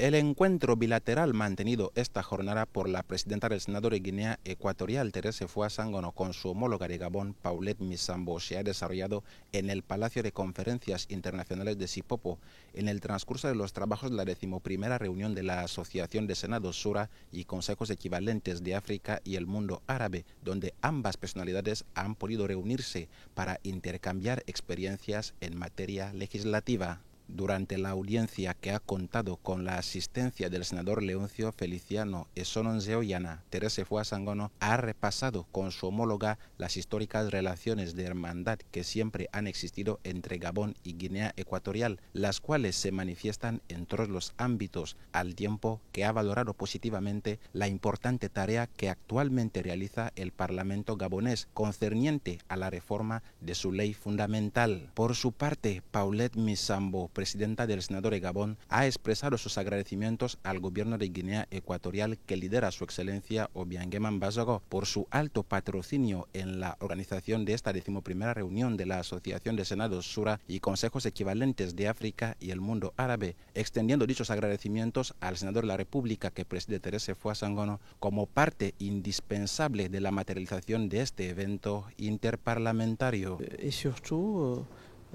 El encuentro bilateral mantenido esta jornada por la presidenta del Senado de Guinea Ecuatorial, Thérèse Faure-Sangono, con su homóloga de Gabón, Paulette Misambo, se ha desarrollado en el Palacio de Conferencias Internacionales de Sipopo, en el transcurso de los trabajos de la 11ª reunión de la Asociación de Senados Sura y Consejos Equivalentes de África y el Mundo Árabe, donde ambas personalidades han podido reunirse para intercambiar experiencias en materia legislativa. Durante la audiencia, que ha contado con la asistencia del senador Leoncio Feliciano Esononzeoyana, Thérèse Faure-Sangono ha repasado con su homóloga las históricas relaciones de hermandad que siempre han existido entre Gabón y Guinea Ecuatorial, las cuales se manifiestan en todos los ámbitos, al tiempo que ha valorado positivamente la importante tarea que actualmente realiza el Parlamento gabonés concerniente a la reforma de su ley fundamental. Por su parte, Paulette Misambo, presidenta del Senado de Gabón, ha expresado sus agradecimientos al gobierno de Guinea Ecuatorial que lidera su excelencia Obiangema Bazogo por su alto patrocinio en la organización de esta 11ª reunión de la Asociación de Senados Sura y Consejos Equivalentes de África y el Mundo Árabe, extendiendo dichos agradecimientos al senador de la República que preside Thérèse Faure-Sangono como parte indispensable de la materialización de este evento interparlamentario. Et surtout,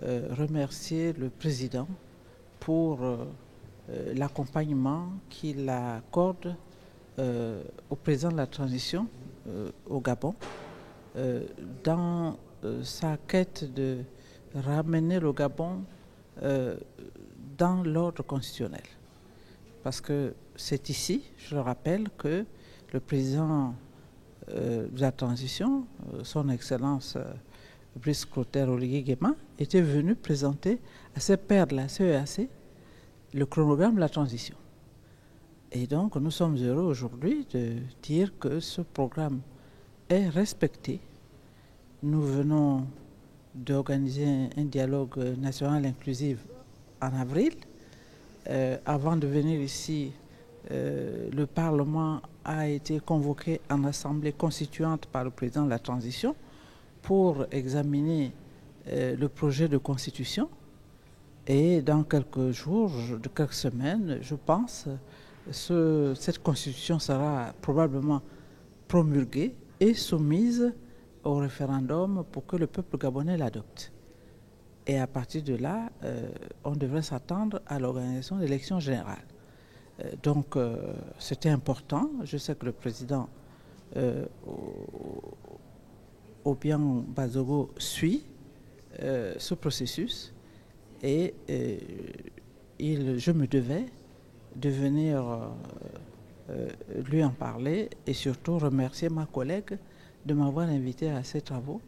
remercier le président pour l'accompagnement qu'il accorde au président de la transition au Gabon dans sa quête de ramener le Gabon dans l'ordre constitutionnel. Parce que c'est ici, je le rappelle, que le président de la transition, son Excellence Brice Clotaire Oligui Nguema, était venu présenter à ses pairs de la CEAC le chronogramme de la transition. Et donc nous sommes heureux aujourd'hui de dire que ce programme est respecté. Nous venons d'organiser un dialogue national inclusif en avril. Avant de venir ici, le Parlement a été convoqué en assemblée constituante par le président de la transition pour examiner le projet de constitution. Et dans quelques jours, de quelques semaines, je pense, cette constitution sera probablement promulguée et soumise au référendum pour que le peuple gabonais l'adopte. Et à partir de là, on devrait s'attendre à l'organisation d'élections générales. Donc c'était important. Je sais que le président Obiang Bazogo suit ce processus et je me devais de venir lui en parler et surtout remercier ma collègue de m'avoir invité à ces travaux.